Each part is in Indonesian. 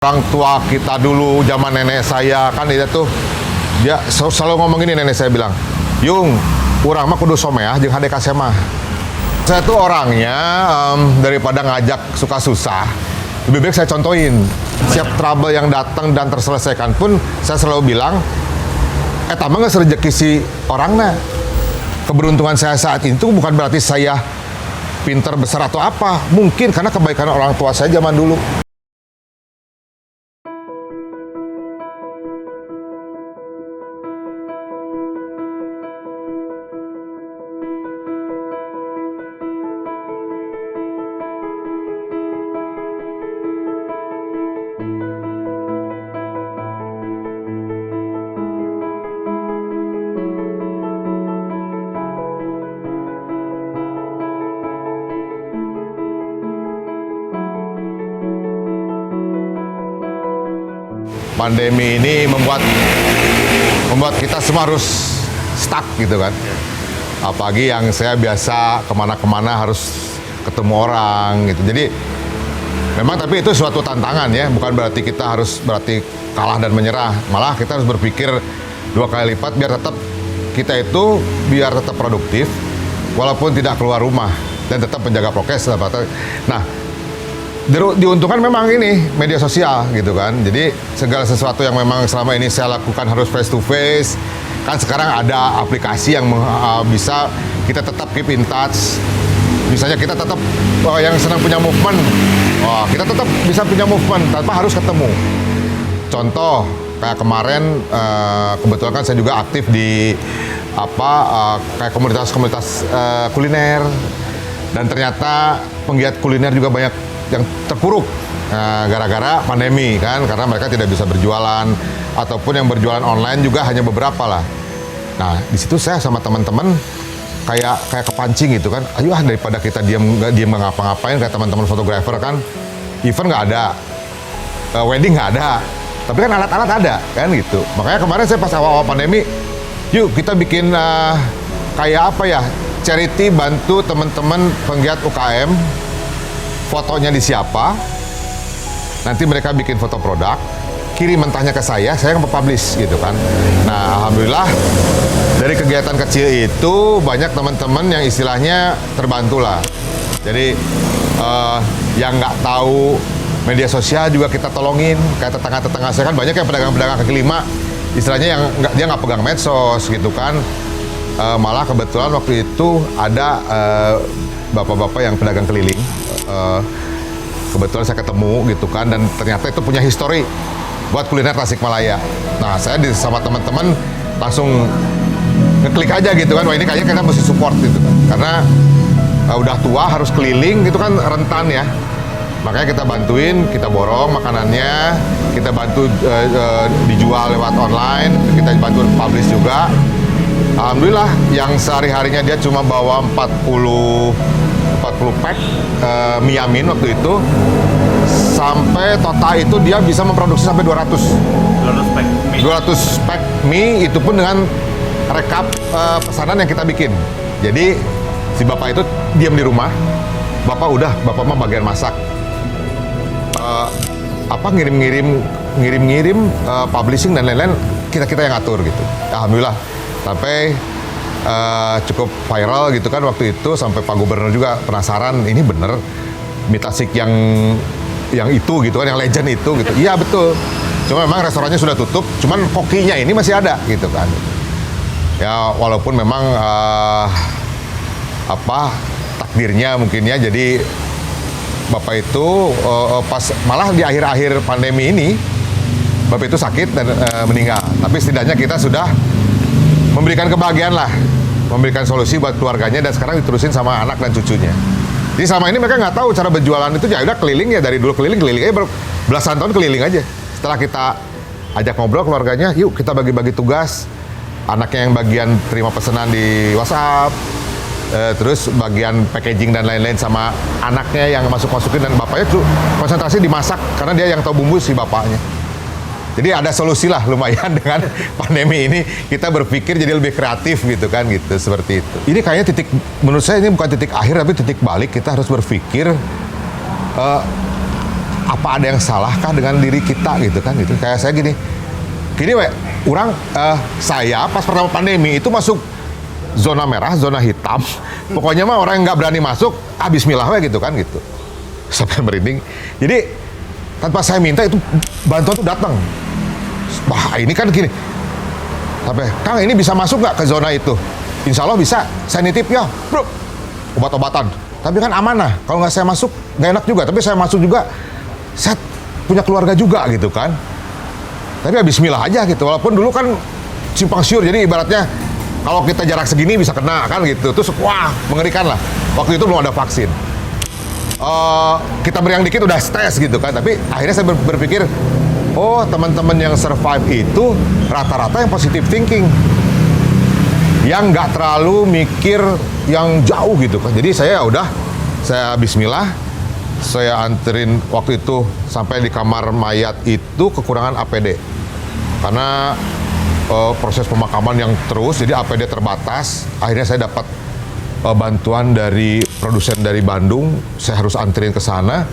Orang tua kita dulu, zaman nenek saya, kan dia selalu ngomong gini, nenek saya bilang, Yung, urang mah kudu someah jeung hade kasemah. Saya tuh orangnya, daripada ngajak suka susah, lebih baik saya contohin. Siap trouble yang datang dan terselesaikan pun, saya selalu bilang, eta mah geus rezeki si orangna. Keberuntungan saya saat itu bukan berarti saya pinter besar atau apa. Mungkin karena kebaikan orang tua saya zaman dulu. Pandemi ini membuat kita semua harus stuck gitu kan. Apalagi yang saya biasa kemana-kemana harus ketemu orang gitu. Jadi memang tapi itu suatu tantangan ya. Bukan berarti kita harus kalah dan menyerah. Malah kita harus berpikir 2 kali lipat biar tetap produktif walaupun tidak keluar rumah dan tetap menjaga prokes. Nah, diuntungkan memang ini media sosial gitu kan. Jadi segala sesuatu yang memang selama ini saya lakukan harus face to face. Kan sekarang ada aplikasi yang bisa kita tetap keep in touch. Misalnya kita tetap yang senang punya movement, kita tetap bisa punya movement tanpa harus ketemu. Contoh kayak kemarin kebetulan kan saya juga aktif di kayak komunitas-komunitas kuliner, dan ternyata penggiat kuliner juga banyak yang terpuruk gara-gara pandemi kan, karena mereka tidak bisa berjualan ataupun yang berjualan online juga hanya beberapa lah. Nah di situ saya sama teman-teman kayak kepancing gitu kan, ayo daripada kita diam nggak ngapa-ngapain kayak teman-teman fotografer kan, event nggak ada, wedding nggak ada, tapi kan alat-alat ada kan gitu. Makanya kemarin saya pas awal-awal pandemi, yuk kita bikin kayak apa ya, charity bantu teman-teman penggiat UKM. Fotonya di siapa, nanti mereka bikin foto produk, kirim mentahnya ke saya yang publish gitu kan. Nah alhamdulillah dari kegiatan kecil itu banyak teman-teman yang istilahnya terbantu lah. Jadi yang nggak tahu media sosial juga kita tolongin. Kayak tetangga-tetangga saya kan banyak yang pedagang-pedagang kaki lima, istilahnya yang dia nggak pegang medsos gitu kan. Malah kebetulan waktu itu ada bapak-bapak yang pedagang keliling. Kebetulan saya ketemu gitu kan, dan ternyata itu punya histori buat kuliner Tasikmalaya. Nah saya sama teman-teman langsung ngeklik aja gitu kan, wah ini kayaknya kita mesti support gitu kan, karena udah tua harus keliling gitu kan, rentan ya. Makanya kita bantuin, kita borong makanannya, kita bantu dijual lewat online, kita bantu publish juga. Alhamdulillah yang sehari-harinya dia cuma bawa 40 pack mie Yamin waktu itu, sampai total itu dia bisa memproduksi sampai 200 pack mie, itu pun dengan rekap pesanan yang kita bikin. Jadi si bapak itu diam di rumah, bapak mah bagian masak, ngirim publishing dan lain-lain kita yang atur gitu. Alhamdulillah sampai cukup viral gitu kan waktu itu, sampai Pak Gubernur juga penasaran, ini bener mie Tasik yang itu gitu kan, yang legend itu gitu. Iya betul, cuma memang restorannya sudah tutup, cuman kokinya ini masih ada gitu kan. Ya walaupun memang takdirnya mungkin ya, jadi bapak itu pas malah di akhir-akhir pandemi ini bapak itu sakit dan meninggal. Tapi setidaknya kita sudah memberikan kebahagiaan lah, memberikan solusi buat keluarganya, dan sekarang diterusin sama anak dan cucunya. Jadi selama ini mereka nggak tahu cara berjualan itu, ya udah keliling ya, dari dulu keliling aja belasan tahun keliling aja. Setelah kita ajak ngobrol keluarganya, yuk kita bagi-bagi tugas, anaknya yang bagian terima pesanan di WhatsApp, terus bagian packaging dan lain-lain sama anaknya yang masukin, dan bapaknya tuh konsentrasi dimasak karena dia yang tahu bumbu si bapaknya. Jadi ada solusi lah lumayan dengan pandemi ini, kita berpikir jadi lebih kreatif gitu kan, gitu seperti itu. Ini kayaknya menurut saya ini bukan titik akhir tapi titik balik, kita harus berpikir apa ada yang salahkah dengan diri kita gitu kan gitu. Kayak saya gini saya pas pertama pandemi itu masuk zona merah, zona hitam. Pokoknya mah orang yang nggak berani masuk, bismillah we gitu kan gitu. Sampai merinding. Jadi tanpa saya minta itu bantuan tuh datang. Wah ini kan gini. Sampai Kang ini bisa masuk nggak ke zona itu? Insya Allah bisa. Saya nitip ya, bro. Obat-obatan. Tapi kan amanah. Kalau nggak saya masuk, nggak enak juga. Tapi saya masuk juga, saya punya keluarga juga gitu kan. Tapi ya bismillah aja gitu. Walaupun dulu kan simpang siur. Jadi ibaratnya kalau kita jarak segini bisa kena kan gitu. Terus wah mengerikan lah. Waktu itu belum ada vaksin. Kita meriang dikit udah stres gitu kan. Tapi akhirnya saya berpikir, oh teman-teman yang survive itu rata-rata yang positive thinking. Yang nggak terlalu mikir yang jauh gitu kan. Jadi saya udah, saya bismillah, saya anterin waktu itu sampai di kamar mayat itu kekurangan APD. Karena proses pemakaman yang terus, jadi APD terbatas. Akhirnya saya dapat bantuan dari produsen dari Bandung, saya harus anterin ke sana.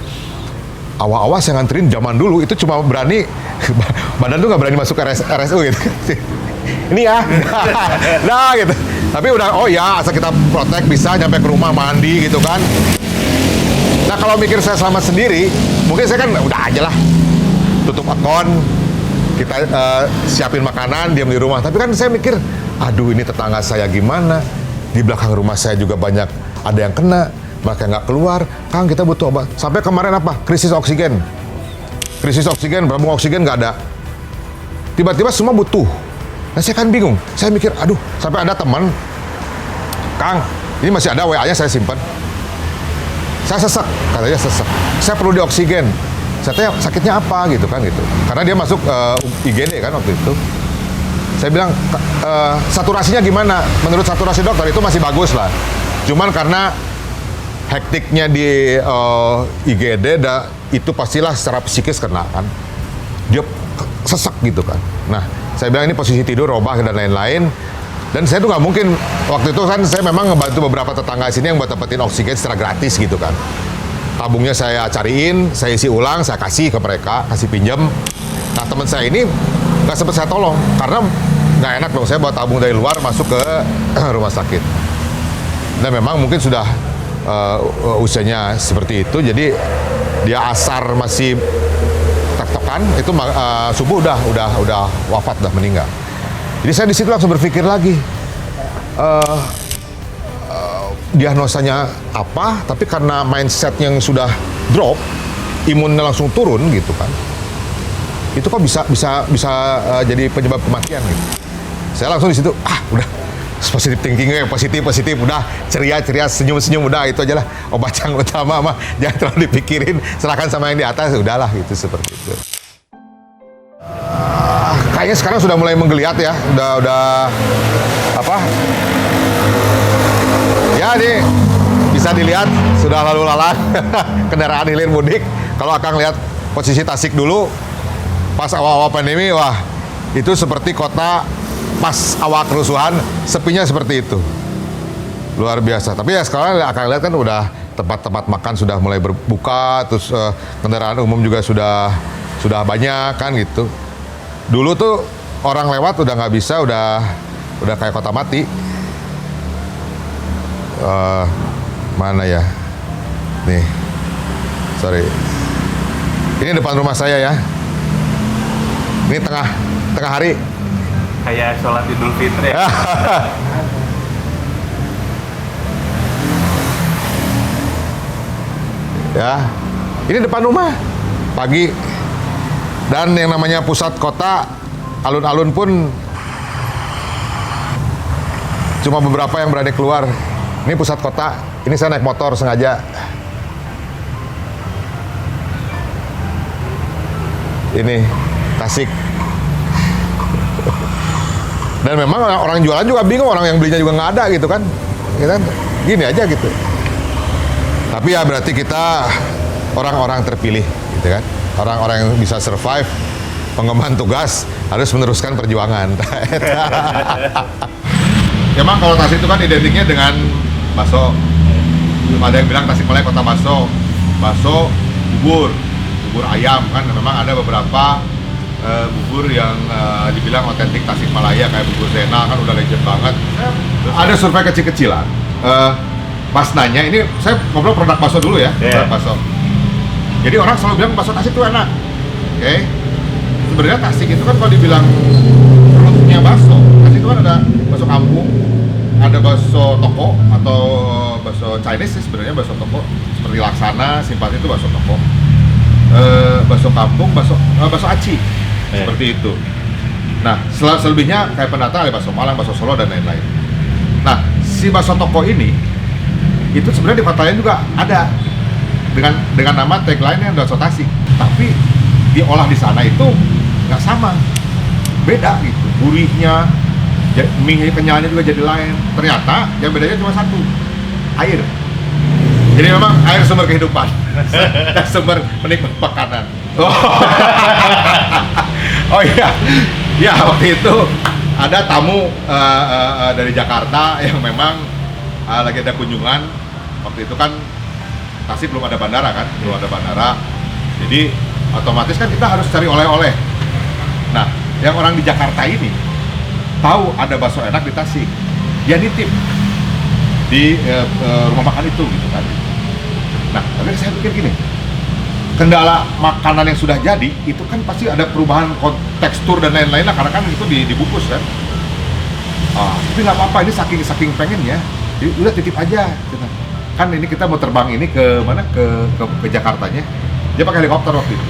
Awal-awal saya nganterin zaman dulu, itu cuma berani, badan tuh nggak berani masuk RSU gitu. Ini ya, nah gitu. Tapi udah, oh ya, asal kita protek bisa nyampe ke rumah mandi gitu kan. Nah kalau mikir saya selamat sendiri, mungkin saya kan udah aja lah, tutup akun, kita siapin makanan, diam di rumah. Tapi kan saya mikir, aduh ini tetangga saya gimana, di belakang rumah saya juga banyak ada yang kena, mereka nggak keluar, Kang kita butuh obat. Sampai kemarin apa? Krisis oksigen, berambung oksigen nggak ada. Tiba-tiba semua butuh. Nah saya kan bingung, saya mikir, aduh, sampai ada teman, Kang, ini masih ada WA-nya saya simpan. Saya sesek, katanya sesek. Saya perlu di oksigen. Saya tanya sakitnya apa gitu kan gitu. Karena dia masuk IGD kan waktu itu. Saya bilang saturasinya gimana? Menurut saturasi dokter itu masih bagus lah. Cuman karena hektiknya di IGD itu pastilah secara psikis kena kan. Dia sesek gitu kan. Nah, saya bilang ini posisi tidur, robah dan lain-lain. Dan saya tuh nggak mungkin, waktu itu kan saya memang ngebantu beberapa tetangga sini yang buat dapetin oksigen secara gratis gitu kan. Tabungnya saya cariin, saya isi ulang, saya kasih ke mereka, kasih pinjam. Nah teman saya ini nggak sempat saya tolong, karena nggak enak dong saya bawa tabung dari luar masuk ke rumah sakit. Dan memang mungkin sudah usianya seperti itu, jadi dia asar masih tektokan, itu subuh udah wafat, udah meninggal. Jadi saya di situ langsung berpikir lagi, diagnosanya apa, tapi karena mindset yang sudah drop, imunnya langsung turun gitu kan. Itu kok bisa jadi penyebab kematian gitu. Saya langsung di situ, udah positive thinkingnya positif, udah ceria, senyum, udah itu aja lah. Obat yang utama mah jangan terlalu dipikirin, serahkan sama yang di atas, udahlah gitu seperti itu. Kayaknya sekarang sudah mulai menggeliat ya, udah apa? Ya nih bisa dilihat sudah lalu lalang kendaraan hilir mudik. Kalau Akang lihat posisi Tasik dulu pas awal-awal pandemi, wah itu seperti kota pas awal kerusuhan, sepinya seperti itu, luar biasa. Tapi ya sekarang Akang lihat kan udah tempat-tempat makan sudah mulai berbuka, terus kendaraan umum juga sudah banyak kan gitu. Dulu tuh orang lewat udah nggak bisa, udah kayak kota mati. Mana ya? Nih, sorry. Ini depan rumah saya ya. Ini tengah hari. Kayak sholat Idul Fitri. Ya, ini depan rumah. Pagi. Dan yang namanya pusat kota, alun-alun pun cuma beberapa yang berani keluar. Ini pusat kota, ini saya naik motor sengaja. Ini Tasik. Dan memang orang jualan juga bingung, orang yang belinya juga nggak ada gitu kan. Gini aja gitu. Tapi ya berarti kita orang-orang terpilih gitu kan. Orang-orang yang bisa survive, pengemban tugas, harus meneruskan perjuangan. Emang kalau Tasik itu kan identiknya dengan bakso. Ada yang bilang Tasikmalaya kota bakso, bubur. bubur ayam kan memang ada beberapa bubur yang dibilang otentik Tasikmalaya kayak bubur Zena kan udah legend banget. Ada survei kecil-kecilan. Pas nanya ini saya ngobrol produk bakso dulu ya, produk bakso. Jadi orang selalu bilang bakso Tasik itu enak. Oke. Sebenarnya Tasik itu kan kalau dibilang rootnya bakso, Tasik itu kan ada bakso kampung, ada bakso toko atau bakso Chinese sih sebenarnya bakso toko seperti Laksana, Simpati itu bakso toko. Bakso kampung, bakso aci seperti itu. Nah, selebihnya kayak pendatang ada bakso Malang, bakso Solo dan lain-lain. Nah, si bakso toko ini itu sebenarnya di kota lain juga ada dengan nama tagline-nya bakso Tasik, tapi diolah di sana itu nggak sama, beda gitu, gurihnya, mie kenyalnya juga jadi lain. Ternyata yang bedanya cuma satu, air. Jadi memang air sumber kehidupan, sumber penikmat makanan. Oh iya, ya waktu itu ada tamu dari Jakarta yang memang lagi ada kunjungan. Waktu itu kan Tasik belum ada bandara kan, belum ada bandara. Jadi otomatis kan kita harus cari oleh-oleh. Nah, yang orang di Jakarta ini tahu ada bakso enak di Tasik, dia nitip di rumah makan itu gitu kan. Nah, tapi saya pikir gini, kendala makanan yang sudah jadi itu kan pasti ada perubahan tekstur dan lain-lain lah, karena kan itu dibungkus kan. Tapi nggak apa-apa, ini saking pengennya, jadi udah titip aja. Gitu. Kan ini kita mau terbang ini ke mana ke Jakartanya, dia pakai helikopter waktu itu,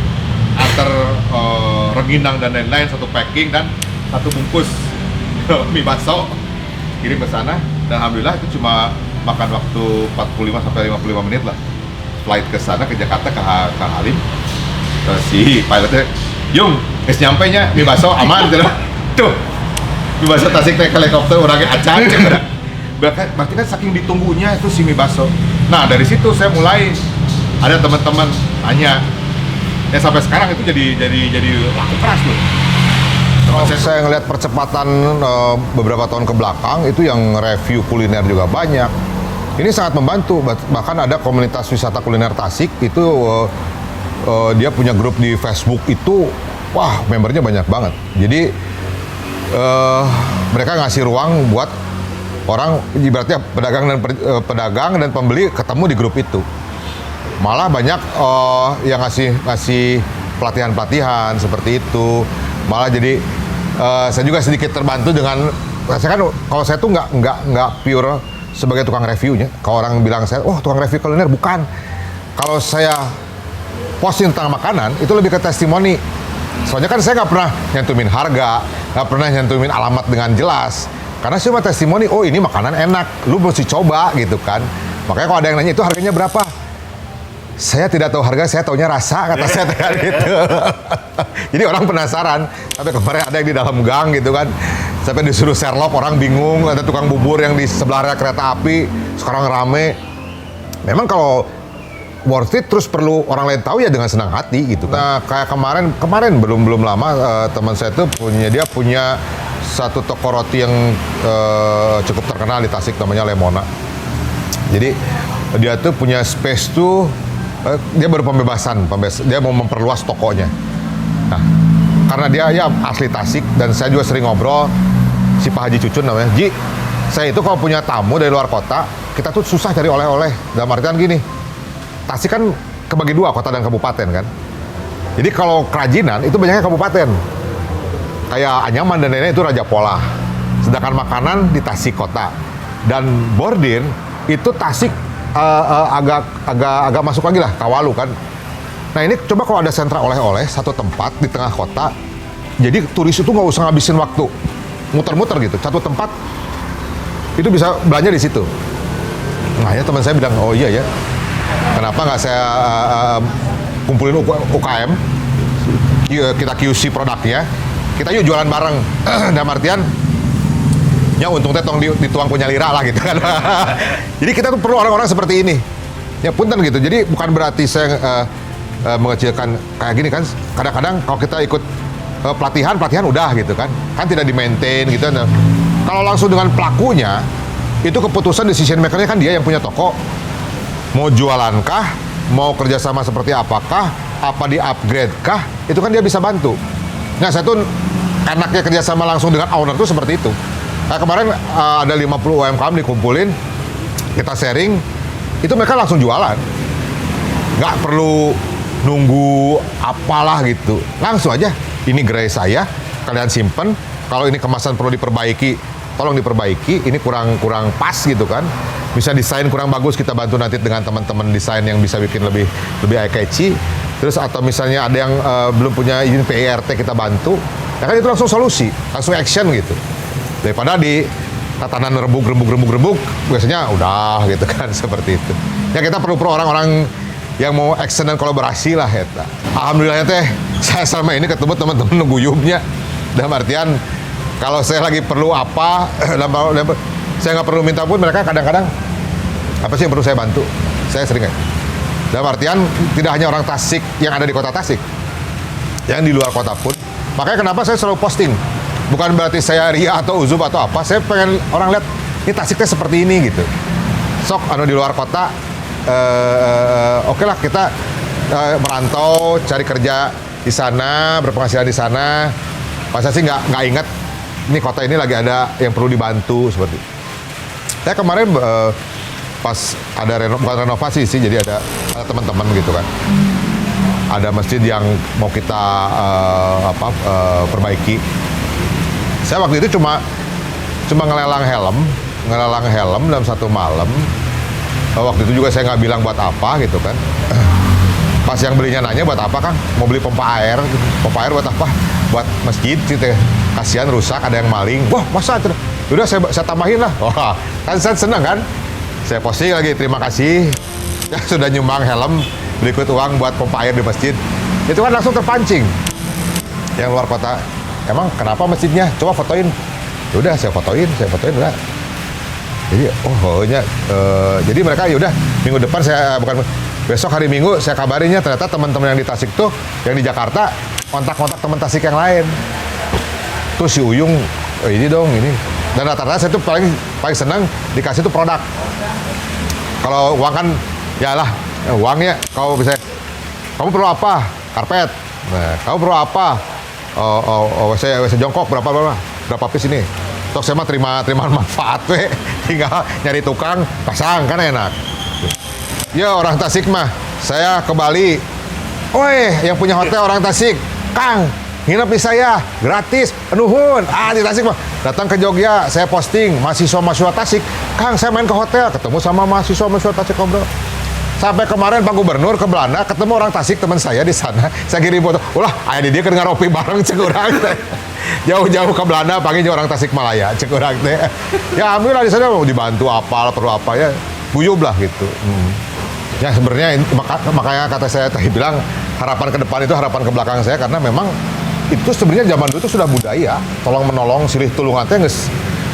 antar rengginang dan lain-lain, satu packing dan satu bungkus mie bakso kirim ke sana, dan alhamdulillah itu cuma makan waktu 45 sampai 55 menit lah. Flight ke sana ke Jakarta ke Halim. Si pilotnya, "Yung, guys nyampe nya mie bakso aman." Tuh. Mie bakso Tasik naik helikopter orangnya acak. Berarti kan saking ditunggunya itu si mie bakso. Nah, dari situ saya mulai ada teman-teman tanya. Ya sampai sekarang itu jadi laku keras loh. Saya ngelihat percepatan beberapa tahun ke belakang itu yang review kuliner juga banyak. Ini sangat membantu, bahkan ada komunitas wisata kuliner Tasik itu dia punya grup di Facebook itu, wah membernya banyak banget. Jadi mereka ngasih ruang buat orang, ibaratnya pedagang dan pembeli ketemu di grup itu. Malah banyak yang ngasih pelatihan seperti itu. Malah jadi saya juga sedikit terbantu dengan, saya kan kalau saya tuh nggak pure sebagai tukang reviewnya. Kalau orang bilang saya, oh tukang review kuliner, bukan. Kalau saya posting tentang makanan, itu lebih ke testimoni. Soalnya kan saya nggak pernah nyantumin harga, nggak pernah nyantumin alamat dengan jelas. Karena cuma testimoni, oh ini makanan enak, lu mesti coba gitu kan. Makanya kalau ada yang nanya itu harganya berapa? Saya tidak tahu harga, saya taunya rasa, kata saya kayak gitu. Jadi orang penasaran. Sampai kemarin ada yang di dalam gang gitu kan. Sampai disuruh Sherlock, orang bingung. Ada tukang bubur yang di sebelah kereta api, sekarang rame. Memang kalau worth it terus perlu orang lain tahu ya dengan senang hati gitu kan. Nah, kayak kemarin belum lama teman saya tuh punya satu toko roti yang cukup terkenal di Tasik, namanya Lemona. Jadi dia tuh punya space tuh, dia baru pembebasan, dia mau memperluas tokonya. Nah, karena dia ya asli Tasik dan saya juga sering ngobrol, si Pak Haji Cucun namanya, Ji, saya itu kalau punya tamu dari luar kota, kita tuh susah cari oleh-oleh. Dalam artian gini, Tasik kan kebagi dua, kota dan kabupaten kan. Jadi kalau kerajinan itu banyaknya kabupaten. Kayak Anyaman dan lain-lain itu Raja Pola. Sedangkan makanan di Tasik kota. Dan bordir itu Tasik agak masuk lagi lah, Kawalu kan. Nah ini coba kalau ada sentra oleh-oleh satu tempat di tengah kota, jadi turis itu nggak usah ngabisin waktu muter-muter gitu, satu tempat itu bisa belanja di situ. Nah ya teman saya bilang, oh iya ya, kenapa nggak saya kumpulin UKM, kita QC produknya, kita yuk jualan bareng. Dalam artian ya untung tetong dituang punya lira lah gitu kan. Jadi kita tuh perlu orang-orang seperti ini. Ya punten gitu. Jadi bukan berarti saya mengecilkan kayak gini kan. Kadang-kadang kalau kita ikut pelatihan udah gitu kan. Kan tidak di-maintain gitu. Nah, kalau langsung dengan pelakunya, itu keputusan decision maker-nya kan dia yang punya toko. Mau jualankah, mau kerjasama seperti apakah, apa di upgrade kah, itu kan dia bisa bantu. Nah saya tuh enaknya kerjasama langsung dengan owner tuh seperti itu. Nah, kemarin ada 50 UMKM dikumpulin, kita sharing, itu mereka langsung jualan. Nggak perlu nunggu apalah gitu. Langsung aja, ini gerai saya, kalian simpen. Kalau ini kemasan perlu diperbaiki, tolong diperbaiki. Ini kurang pas gitu kan. Bisa desain kurang bagus, kita bantu nanti dengan teman-teman desain yang bisa bikin lebih eye-catchy. Terus atau misalnya ada yang belum punya izin PIRT, kita bantu. Ya kan itu langsung solusi, langsung action gitu. Daripada di tatanan rembuk, biasanya udah gitu kan, seperti itu. Ya kita perlu orang-orang yang mau action dan kolaborasi lah ya. Alhamdulillah teh, saya selama ini ketemu teman-teman nuguyubnya. Dalam artian, kalau saya lagi perlu apa, saya nggak perlu minta pun, mereka kadang-kadang, apa sih yang perlu saya bantu? Saya sering ya. Dalam artian, tidak hanya orang Tasik yang ada di kota Tasik, yang di luar kota pun. Makanya kenapa saya selalu posting. Bukan berarti saya ria atau uzub atau apa, saya pengen orang lihat, ini Tasiknya seperti ini gitu. Sok, di luar kota, oke lah kita merantau, cari kerja di sana, berpenghasilan di sana. Masa sih nggak ingat, ini kota ini lagi ada yang perlu dibantu, seperti itu. Saya kemarin pas ada bukan renovasi sih, jadi ada teman-teman gitu kan. Ada masjid yang mau kita perbaiki. Saya waktu itu cuma ngelelang helm dalam satu malam. Waktu itu juga saya nggak bilang buat apa gitu kan. Pas yang belinya nanya buat apa Kang? Mau beli pompa air. Pompa air buat apa? Buat masjid gitu. Kasihan rusak, ada yang maling. Wah masa? Udah saya tambahin lah. Wah kan saya senang kan. Saya posting lagi, terima kasih ya sudah nyumbang helm, berikut uang buat pompa air di masjid. Itu kan langsung terpancing. Yang luar kota, emang kenapa masjidnya? Coba fotoin. Udah saya fotoin udah. Jadi jadi mereka yaudah minggu depan besok hari Minggu saya kabarinnya, ternyata teman-teman yang di Tasik tuh, yang di Jakarta kontak-kontak teman Tasik yang lain. Tuh si Uyung, ini dong ini. Dan rata-rata saya tuh paling senang dikasih tuh produk. Kalau uang kan, ya lah uangnya. Kalau bisa, kamu perlu apa? Karpet. Nah, kamu perlu apa? WC jongkok berapa piece ini? Tok saya mah terima manfaat we. Tinggal nyari tukang pasang kan enak. Ya orang Tasik mah, saya ke Bali. Woi, yang punya hotel orang Tasik, Kang, nginep di saya gratis, nuhun. Di Tasik mah, datang ke Jogja, saya posting mahasiswa Tasik, Kang saya main ke hotel, ketemu sama mahasiswa Tasik ngobrol. Sampai kemarin Pak Gubernur ke Belanda, ketemu orang Tasik teman saya di sana, saya kirim foto, ulah ayah di dia kan ngopi bareng cek urang teh. Jauh-jauh ke Belanda, panggilnya orang Tasik Malaya cek urang teh. Ya alhamdulillah di sana mau dibantu apa, perlu apa ya, guyub lah gitu. Ya sebenarnya makanya kata saya tadi bilang harapan ke depan itu harapan ke belakang saya, karena memang itu sebenarnya zaman dulu itu sudah budaya tolong menolong, silih tulungan teh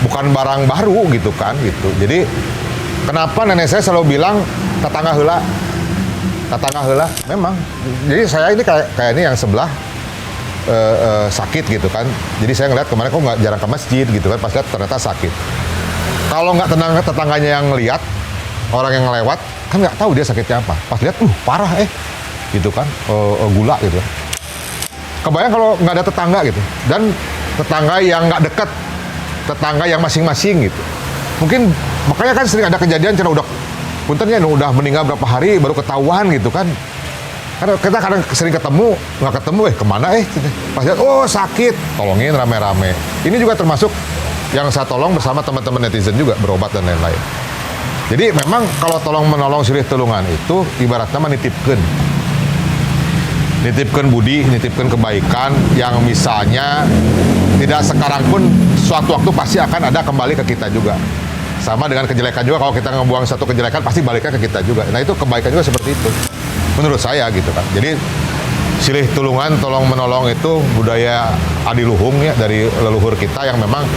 bukan barang baru gitu kan gitu. Jadi kenapa nenek saya selalu bilang tetangga heula memang. Jadi saya ini kayak ini yang sebelah sakit gitu kan. Jadi saya ngeliat kemarin kok nggak jarang ke masjid gitu kan, pas lihat ternyata sakit. Kalau nggak tetangganya yang ngeliat, orang yang ngelewat kan nggak tahu dia sakitnya apa. Pas lihat, parah gitu kan, gula gitu. Kebayang kalau nggak ada tetangga gitu, dan tetangga yang nggak dekat, tetangga yang masing-masing gitu. Mungkin makanya kan sering ada kejadian karena puntennya udah meninggal berapa hari baru ketahuan gitu kan. Karena kita kadang sering ketemu, nggak ketemu, kemana pas lihat, sakit, tolongin rame-rame. Ini juga termasuk yang saya tolong bersama teman-teman netizen juga, berobat dan lain-lain. Jadi memang kalau tolong menolong silih tulungan itu ibaratnya nitipkan budi, nitipkan kebaikan yang misalnya tidak sekarang pun suatu waktu pasti akan ada kembali ke kita juga. Sama dengan kejelekan juga, kalau kita ngebuang satu kejelekan pasti baliknya ke kita juga. Nah itu kebaikan juga seperti itu menurut saya gitu kan. Jadi silih tulungan, tolong menolong itu budaya adiluhung ya dari leluhur kita yang memang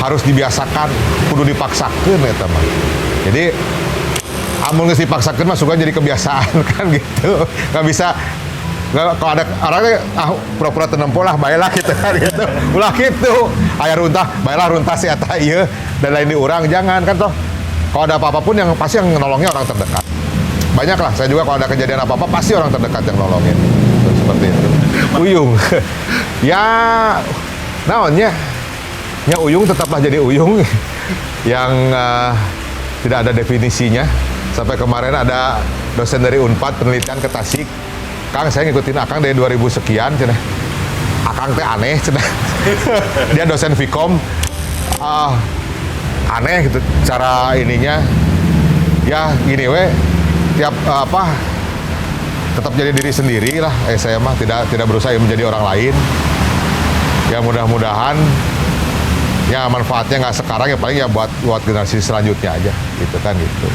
harus dibiasakan, kudu dipaksakan ya teman. Jadi amun geus dipaksakan mah suka jadi kebiasaan kan gitu. Nggak bisa, kalau ada orangnya pura-pura tenempo lah, baiklah gitu kan gitu. Ulah gitu. Aya runtah, baiklah runtah si eta ieu dan lain di urang, jangan kan toh. Kalau ada apa-apa pun yang pasti yang nolongnya orang terdekat. banyak lah. Saya juga kalau ada kejadian apa-apa pasti orang terdekat yang nolongin. Seperti itu. Uyung. Ya, naonnya? Ya Uyung tetaplah jadi Uyung yang tidak ada definisinya. Sampai kemarin ada dosen dari Unpad penelitian ke Tasik. Kang, saya ngikutin Akang dari 2000 sekian, cenah. Akang teh aneh, cenah. Dia dosen Vkom. Aneh gitu cara ininya. Ya gini we, tiap tetap jadi diri sendiri lah. Saya mah tidak berusaha menjadi orang lain. Ya mudah-mudahan ya manfaatnya nggak sekarang, ya paling ya buat generasi selanjutnya aja gitu kan gitu.